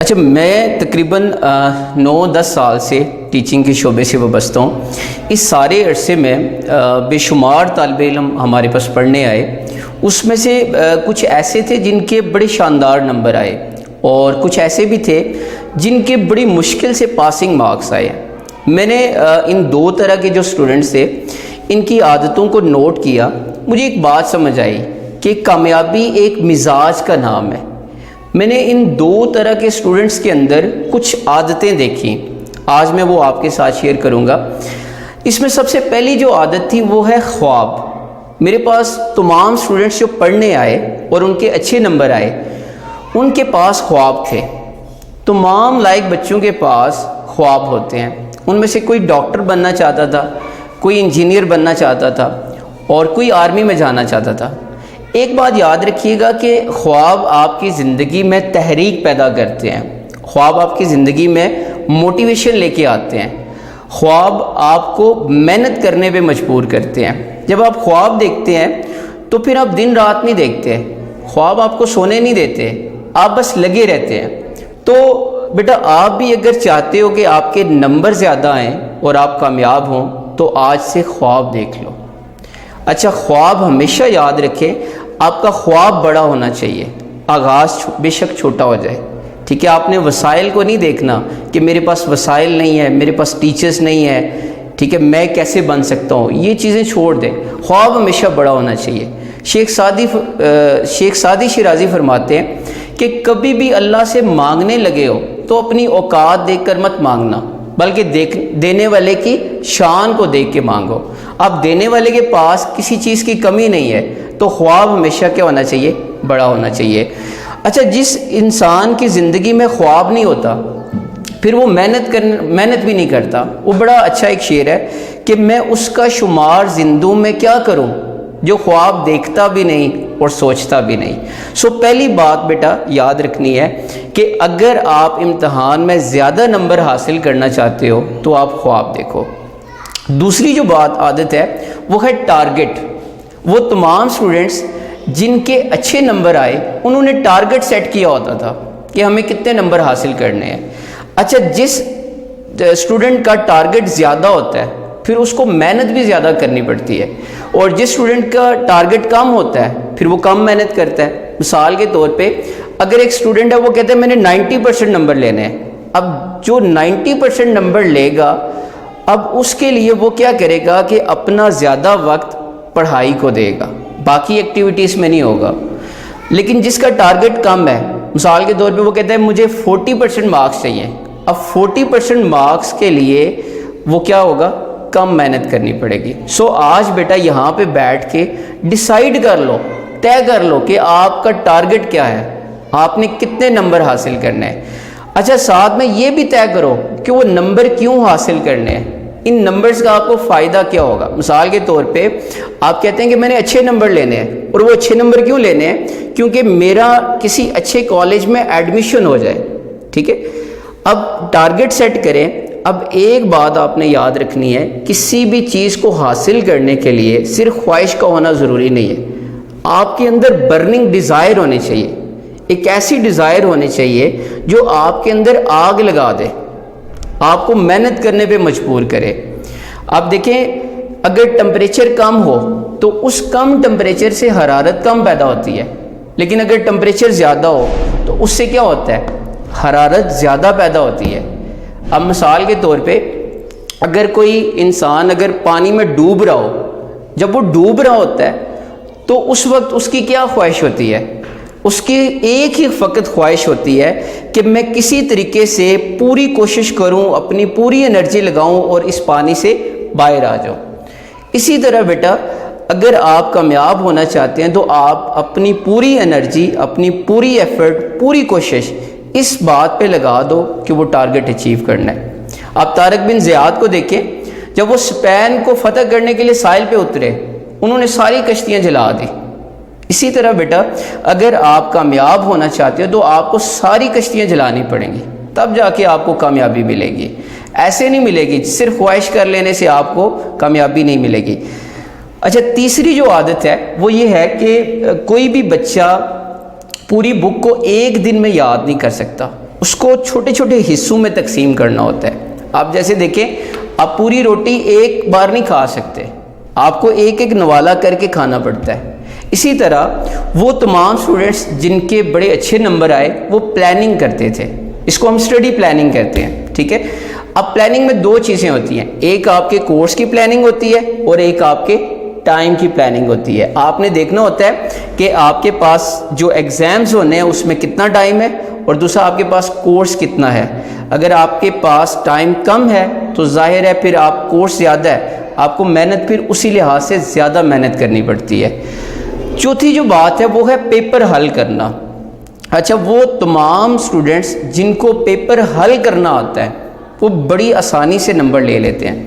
اچھا، میں تقریباً 9-10 سال سے ٹیچنگ کے شعبے سے وابستہ ہوں۔ اس سارے عرصے میں بے شمار طالب علم ہمارے پاس پڑھنے آئے۔ اس میں سے کچھ ایسے تھے جن کے بڑے شاندار نمبر آئے، اور کچھ ایسے بھی تھے جن کے بڑی مشکل سے پاسنگ مارکس آئے۔ میں نے ان دو طرح کے جو اسٹوڈنٹس تھے ان کی عادتوں کو نوٹ کیا۔ مجھے ایک بات سمجھ آئی کہ کامیابی ایک مزاج کا نام ہے۔ میں نے ان دو طرح کے اسٹوڈنٹس کے اندر کچھ عادتیں دیکھیں، آج میں وہ آپ کے ساتھ شیئر کروں گا۔ اس میں سب سے پہلی جو عادت تھی وہ ہے خواب۔ میرے پاس تمام اسٹوڈنٹس جو پڑھنے آئے اور ان کے اچھے نمبر آئے، ان کے پاس خواب تھے۔ تمام لائق بچوں کے پاس خواب ہوتے ہیں۔ ان میں سے کوئی ڈاکٹر بننا چاہتا تھا، کوئی انجینئر بننا چاہتا تھا، اور کوئی آرمی میں جانا چاہتا تھا۔ ایک بات یاد رکھیے گا کہ خواب آپ کی زندگی میں تحریک پیدا کرتے ہیں، خواب آپ کی زندگی میں موٹیویشن لے کے آتے ہیں، خواب آپ کو محنت کرنے پہ مجبور کرتے ہیں۔ جب آپ خواب دیکھتے ہیں تو پھر آپ دن رات نہیں دیکھتے، خواب آپ کو سونے نہیں دیتے، آپ بس لگے رہتے ہیں۔ تو بیٹا، آپ بھی اگر چاہتے ہو کہ آپ کے نمبر زیادہ آئیں اور آپ کامیاب ہوں تو آج سے خواب دیکھ لو۔ اچھا، خواب ہمیشہ یاد رکھیں، آپ کا خواب بڑا ہونا چاہیے، آغاز بے شک چھوٹا ہو جائے، ٹھیک ہے؟ آپ نے وسائل کو نہیں دیکھنا کہ میرے پاس وسائل نہیں ہے، میرے پاس ٹیچرز نہیں ہے، ٹھیک ہے، میں کیسے بن سکتا ہوں، یہ چیزیں چھوڑ دیں۔ خواب ہمیشہ بڑا ہونا چاہیے۔ شیخ سعدی شیرازی فرماتے ہیں کہ کبھی بھی اللہ سے مانگنے لگے ہو تو اپنی اوقات دیکھ کر مت مانگنا، بلکہ دینے والے کی شان کو دیکھ کے مانگو۔ اب دینے والے کے پاس کسی چیز کی کمی نہیں ہے، تو خواب ہمیشہ کیا ہونا چاہیے؟ بڑا ہونا چاہیے۔ اچھا، جس انسان کی زندگی میں خواب نہیں ہوتا پھر وہ محنت بھی نہیں کرتا۔ وہ بڑا اچھا ایک شعر ہے کہ میں اس کا شمار زندوں میں کیا کروں جو خواب دیکھتا بھی نہیں اور سوچتا بھی نہیں۔ پہلی بات بیٹا یاد رکھنی ہے کہ اگر آپ امتحان میں زیادہ نمبر حاصل کرنا چاہتے ہو تو آپ خواب دیکھو۔ دوسری جو عادت ہے وہ ہے ٹارگٹ۔ وہ تمام اسٹوڈنٹس جن کے اچھے نمبر آئے انہوں نے ٹارگٹ سیٹ کیا ہوتا تھا کہ ہمیں کتنے نمبر حاصل کرنے ہیں۔ اچھا، جس اسٹوڈنٹ کا ٹارگٹ زیادہ ہوتا ہے پھر اس کو محنت بھی زیادہ کرنی پڑتی ہے، اور جس اسٹوڈنٹ کا ٹارگٹ کم ہوتا ہے پھر وہ کم محنت کرتا ہے۔ مثال کے طور پہ اگر ایک اسٹوڈنٹ ہے وہ کہتا ہے میں نے 90% نمبر لینے ہیں، اب جو 90% نمبر لے گا اب اس کے لیے وہ کیا کرے گا کہ اپنا زیادہ وقت پڑھائی کو دے گا، باقی ایکٹیویٹیز میں نہیں ہوگا۔ لیکن جس کا ٹارگٹ کم ہے، مثال کے طور پہ وہ کہتا ہے مجھے 40% مارکس چاہیے، اب 40% مارکس کے لیے وہ کیا ہوگا؟ کم محنت کرنی پڑے گی۔ آج بیٹا یہاں پہ بیٹھ کے ڈیسائیڈ کر لو، طے کر لو کہ آپ کا ٹارگٹ کیا ہے، آپ نے کتنے نمبر حاصل کرنے ہیں۔ اچھا، ساتھ میں یہ بھی طے کرو کہ وہ نمبر کیوں حاصل کرنے ہیں، ان نمبرز کا آپ کو فائدہ کیا ہوگا۔ مثال کے طور پہ آپ کہتے ہیں کہ میں نے اچھے نمبر لینے ہیں، اور وہ اچھے نمبر کیوں لینے ہیں؟ کیونکہ میرا کسی اچھے کالج میں ایڈمیشن ہو جائے، ٹھیک ہے؟ اب ٹارگٹ سیٹ کریں۔ اب ایک بات آپ نے یاد رکھنی ہے، کسی بھی چیز کو حاصل کرنے کے لیے صرف خواہش کا ہونا ضروری نہیں ہے، آپ کے اندر برننگ ڈیزائر ہونی چاہیے، ایک ایسی ڈیزائر ہونی چاہیے جو آپ کے اندر آگ لگا دے، آپ کو محنت کرنے پہ مجبور کرے۔ اب دیکھیں، اگر ٹمپریچر کم ہو تو اس کم ٹمپریچر سے حرارت کم پیدا ہوتی ہے، لیکن اگر ٹمپریچر زیادہ ہو تو اس سے کیا ہوتا ہے؟ حرارت زیادہ پیدا ہوتی ہے۔ اب مثال کے طور پہ اگر کوئی انسان اگر پانی میں ڈوب رہا ہو، جب وہ ڈوب رہا ہوتا ہے تو اس وقت اس کی کیا خواہش ہوتی ہے؟ اس کی ایک ہی فقط خواہش ہوتی ہے کہ میں کسی طریقے سے پوری کوشش کروں، اپنی پوری انرجی لگاؤں اور اس پانی سے باہر آ جاؤں۔ اسی طرح بیٹا اگر آپ کامیاب ہونا چاہتے ہیں تو آپ اپنی پوری انرجی، اپنی پوری ایفرٹ، پوری کوشش اس بات پہ لگا دو کہ وہ ٹارگٹ اچیو کرنا ہے۔ آپ طارق بن زیاد کو دیکھیں، جب وہ اسپین کو فتح کرنے کے لیے ساحل پہ اترے انہوں نے ساری کشتیاں جلا دی۔ اسی طرح بیٹا اگر آپ کامیاب ہونا چاہتے ہو تو آپ کو ساری کشتیاں جلانی پڑیں گی، تب جا کے آپ کو کامیابی ملے گی، ایسے نہیں ملے گی، صرف خواہش کر لینے سے آپ کو کامیابی نہیں ملے گی۔ اچھا، تیسری جو عادت ہے وہ یہ ہے کہ کوئی بھی بچہ پوری بک کو ایک دن میں یاد نہیں کر سکتا، اس کو چھوٹے چھوٹے حصوں میں تقسیم کرنا ہوتا ہے. آپ جیسے دیکھیں, آپ پوری روٹی ایک بار نہیں کھا سکتے, آپ کو ایک ایک نوالا کر کے کھانا پڑتا ہے. اسی طرح وہ تمام اسٹوڈنٹس جن کے بڑے اچھے نمبر آئے وہ پلاننگ کرتے تھے, اس کو ہم اسٹڈی پلاننگ کہتے ہیں, ٹھیک ہے. اب پلاننگ میں دو چیزیں ہوتی ہیں, ایک آپ کے کورس کی پلاننگ ہوتی ہے اور ایک آپ کے ٹائم کی پلاننگ ہوتی ہے. آپ نے دیکھنا ہوتا ہے کہ آپ کے پاس جو ایگزامز ہونے ہیں اس میں کتنا ٹائم ہے, اور دوسرا آپ کے پاس کورس کتنا ہے. اگر آپ کے پاس ٹائم کم ہے تو ظاہر ہے پھر آپ کورس زیادہ ہے, آپ کو محنت پھر اسی لحاظ سے زیادہ محنت کرنی پڑتی ہے. چوتھی جو بات ہے وہ ہے پیپر حل کرنا. اچھا, وہ تمام اسٹوڈنٹس جن کو پیپر حل کرنا آتا ہے وہ بڑی آسانی سے نمبر لے لیتے ہیں.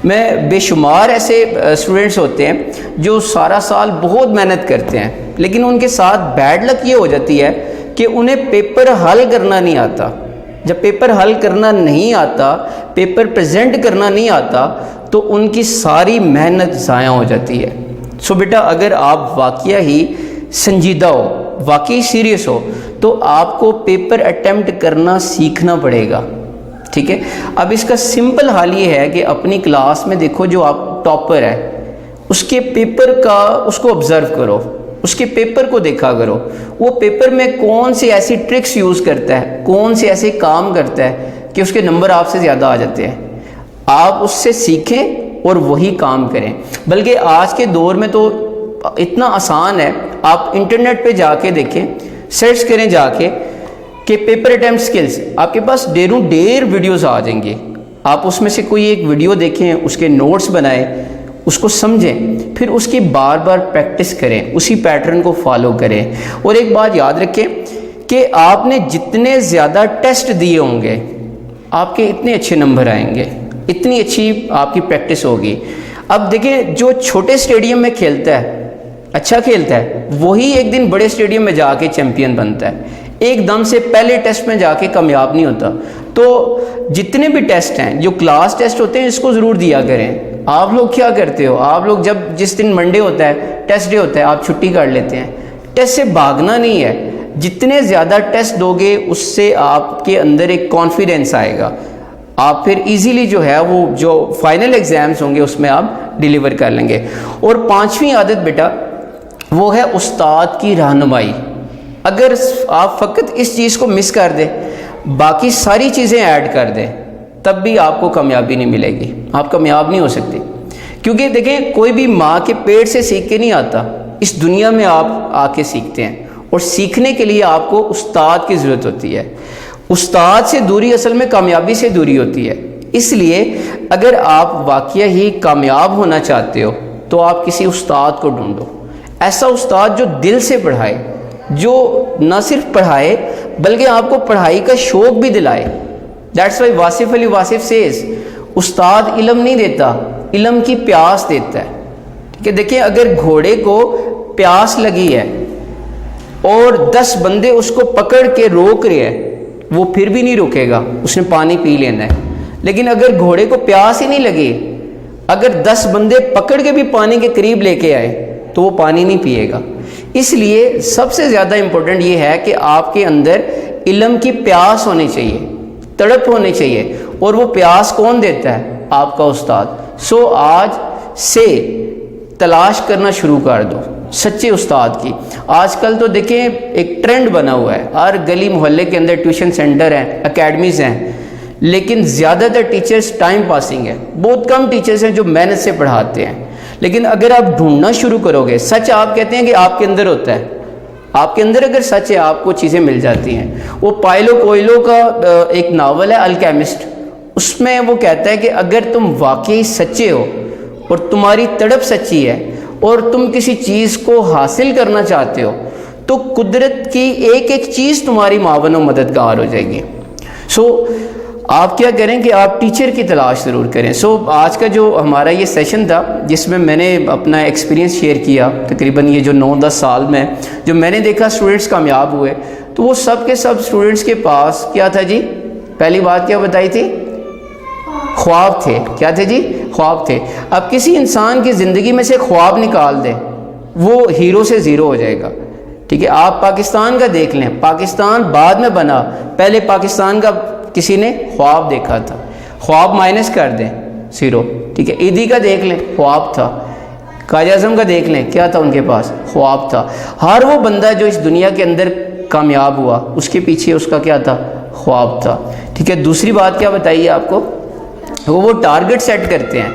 میں بے شمار ایسے اسٹوڈنٹس ہوتے ہیں جو سارا سال بہت محنت کرتے ہیں, لیکن ان کے ساتھ بیڈ لک یہ ہو جاتی ہے کہ انہیں پیپر حل کرنا نہیں آتا. جب پیپر حل کرنا نہیں آتا, پیپر پریزنٹ کرنا نہیں آتا, تو ان کی ساری محنت ضائع ہو جاتی ہے. سو بیٹا, اگر آپ واقعہ ہی سنجیدہ ہو, واقعی سیریس ہو, تو آپ کو پیپر اٹیمپٹ کرنا سیکھنا پڑے گا, ٹھیک ہے. اب اس کا سمپل حال یہ ہے کہ اپنی کلاس میں دیکھو جو آپ ٹاپر ہے اس کے پیپر کا اس کو آبزرو کرو, اس کے پیپر کو دیکھا کرو, وہ پیپر میں کون سی ایسی ٹرکس یوز کرتا ہے, کون سے ایسے کام کرتا ہے کہ اس کے نمبر آپ سے زیادہ آ جاتے ہیں. آپ اس سے سیکھیں اور وہی کام کریں. بلکہ آج کے دور میں تو اتنا آسان ہے, آپ انٹرنیٹ پہ جا کے دیکھیں, سرچ کریں جا کے کہ پیپر اٹیمپٹ سکلز, آپ کے پاس ڈیروں ڈیر ویڈیوز آ جائیں گے. آپ اس میں سے کوئی ایک ویڈیو دیکھیں, اس کے نوٹس بنائیں, اس کو سمجھیں, پھر اس کی بار بار پریکٹس کریں, اسی پیٹرن کو فالو کریں. اور ایک بات یاد رکھیں کہ آپ نے جتنے زیادہ ٹیسٹ دیے ہوں گے آپ کے اتنے اچھے نمبر آئیں گے, اتنی اچھی آپ کی پریکٹس ہوگی. اب دیکھیں, جو چھوٹے اسٹیڈیم میں کھیلتا ہے, اچھا کھیلتا ہے, وہی ایک دن بڑے اسٹیڈیم میں جا کے چیمپئن بنتا ہے. ایک دم سے پہلے ٹیسٹ میں جا کے کامیاب نہیں ہوتا. تو جتنے بھی ٹیسٹ ہیں, جو کلاس ٹیسٹ ہوتے ہیں, اس کو ضرور دیا کریں. آپ لوگ کیا کرتے ہو, آپ لوگ جس دن منڈے ہوتا ہے, ٹیسٹ ڈے ہوتا ہے, آپ چھٹی کر لیتے ہیں. ٹیسٹ سے بھاگنا نہیں ہے, جتنے زیادہ ٹیسٹ دو گے اس سے آپ کے اندر ایک کانفیڈنس آئے گا, آپ پھر ایزیلی جو ہے وہ جو فائنل ایگزامز ہوں گے اس میں آپ ڈیلیور کر لیں گے. اور پانچویں عادت بیٹا وہ ہے استاد کی رہنمائی. اگر آپ فقط اس چیز کو مس کر دیں, باقی ساری چیزیں ایڈ کر دیں, تب بھی آپ کو کامیابی نہیں ملے گی, آپ کامیاب نہیں ہو سکتے. کیونکہ دیکھیں, کوئی بھی ماں کے پیٹ سے سیکھ کے نہیں آتا, اس دنیا میں آپ آ کے سیکھتے ہیں, اور سیکھنے کے لیے آپ کو استاد کی ضرورت ہوتی ہے. استاد سے دوری اصل میں کامیابی سے دوری ہوتی ہے. اس لیے اگر آپ واقعہ ہی کامیاب ہونا چاہتے ہو تو آپ کسی استاد کو ڈھونڈو, ایسا استاد جو دل سے پڑھائے, جو نہ صرف پڑھائے بلکہ آپ کو پڑھائی کا شوق بھی دلائے. That's why Wasif Ali Wasif says, استاد علم نہیں دیتا, علم کی پیاس دیتا ہے. ٹھیک ہے, دیکھیں, اگر گھوڑے کو پیاس لگی ہے اور 10 بندے اس کو پکڑ کے روک رہے ہیں, وہ پھر بھی نہیں رکے گا, اس نے پانی پی لینا ہے. لیکن اگر گھوڑے کو پیاس ہی نہیں لگی, اگر 10 بندے پکڑ کے بھی پانی کے قریب لے کے آئے تو وہ پانی نہیں پیے گا. اس لیے سب سے زیادہ امپورٹنٹ یہ ہے کہ آپ کے اندر علم کی پیاس ہونی چاہیے, تڑپ ہونی چاہیے, اور وہ پیاس کون دیتا ہے؟ آپ کا استاد. سو آج سے تلاش کرنا شروع کر دو سچے استاد کی. آج کل تو دیکھیں ایک ٹرینڈ بنا ہوا ہے, ہر گلی محلے کے اندر ٹیوشن سینٹر ہیں, اکیڈمیز ہیں, لیکن زیادہ تر ٹیچرز ٹائم پاسنگ ہے. بہت کم ٹیچرز ہیں جو محنت سے پڑھاتے ہیں. لیکن اگر آپ ڈھونڈنا شروع کرو گے, سچ آپ کہتے ہیں کہ آپ کے اندر ہوتا ہے, آپ کے اندر اگر سچ ہے آپ کو چیزیں مل جاتی ہیں. وہ پائلو کوئلو کا ایک ناول ہے الکیمسٹ, اس میں وہ کہتا ہے کہ اگر تم واقعی سچے ہو اور تمہاری تڑپ سچی ہے اور تم کسی چیز کو حاصل کرنا چاہتے ہو تو قدرت کی ایک ایک چیز تمہاری معاون و مددگار ہو جائے گی. سو آپ کیا کریں کہ آپ ٹیچر کی تلاش ضرور کریں. سو آج کا جو ہمارا یہ سیشن تھا جس میں میں نے اپنا ایکسپیرینس شیئر کیا, تقریباً یہ جو 9-10 سال میں جو میں نے دیکھا اسٹوڈنٹس کامیاب ہوئے, تو وہ سب کے سب اسٹوڈنٹس کے پاس کیا تھا جی؟ پہلی بات کیا بتائی تھی؟ خواب تھے. کیا تھے جی؟ خواب تھے. اب کسی انسان کی زندگی میں سے خواب نکال دیں, وہ ہیرو سے زیرو ہو جائے گا. ٹھیک ہے، آپ پاکستان کا دیکھ لیں، پاکستان بعد میں بنا، پہلے پاکستان کا کسی نے خواب دیکھا تھا، خواب مائنس کر دیں 0، ٹھیک ہے، ایدھی کا دیکھ لیں خواب تھا، قائد اعظم کا دیکھ لیں کیا تھا ان کے پاس، خواب تھا۔ ہر وہ بندہ جو اس دنیا کے اندر کامیاب ہوا اس کے پیچھے اس کا کیا تھا، خواب تھا، ٹھیک ہے۔ دوسری بات کیا بتائیے آپ کو، وہ ٹارگٹ سیٹ کرتے ہیں،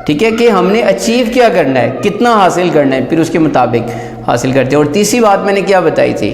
ٹھیک ہے، کہ ہم نے اچیو کیا کرنا ہے، کتنا حاصل کرنا ہے، پھر اس کے مطابق حاصل کرتے ہیں۔ اور تیسری بات میں نے کیا بتائی تھی،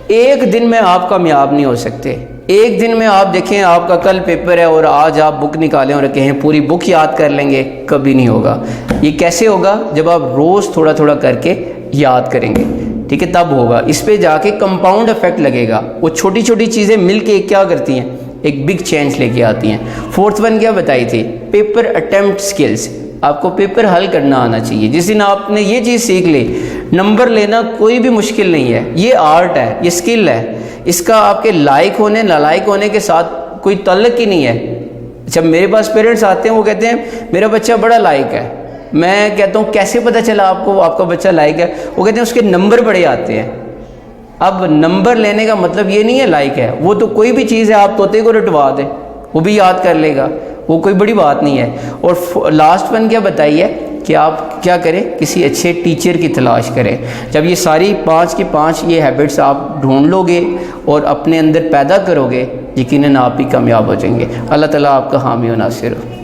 ایک دن میں آپ کامیاب نہیں ہو سکتے، ایک دن میں آپ دیکھیں آپ کا کل پیپر ہے اور آج آپ بک نکالیں اور کہیں پوری بک یاد کر لیں گے، کبھی نہیں ہوگا۔ یہ کیسے ہوگا، جب آپ روز تھوڑا تھوڑا کر کے یاد کریں گے، ٹھیک ہے، تب ہوگا۔ اس پہ جا کے کمپاؤنڈ افیکٹ لگے گا، وہ چھوٹی چھوٹی چیزیں مل کے کیا کرتی ہیں، ایک بگ چینج لے کے آتی ہیں۔ فورتھ ون کیا بتائی تھی، پیپر اٹیمپٹ سکلز، آپ کو پیپر حل کرنا آنا چاہیے۔ جس دن آپ نے یہ چیز سیکھ لی، نمبر لینا کوئی بھی مشکل نہیں ہے، یہ آرٹ ہے، یہ سکل ہے، اس کا آپ کے لائق ہونے نالائق ہونے کے ساتھ کوئی تعلق ہی نہیں ہے۔ جب میرے پاس پیرنٹس آتے ہیں وہ کہتے ہیں میرا بچہ بڑا لائق ہے، میں کہتا ہوں کیسے پتہ چلا آپ کو آپ کا بچہ لائق ہے، وہ کہتے ہیں اس کے نمبر بڑے آتے ہیں۔ اب نمبر لینے کا مطلب یہ نہیں ہے لائق ہے، وہ تو کوئی بھی چیز ہے، آپ طوطے کو رٹوا دیں وہ بھی یاد کر لے گا، وہ کوئی بڑی بات نہیں ہے۔ اور لاسٹ ون کیا بتائیے کہ آپ کیا کریں، کسی اچھے ٹیچر کی تلاش کریں۔ جب یہ ساری 5 کی 5 یہ ہیبٹس آپ ڈھونڈ لو گے اور اپنے اندر پیدا کرو گے، یقیناً آپ بھی کامیاب ہو جائیں گے۔ اللہ تعالیٰ آپ کا حامی و ناصر ہو۔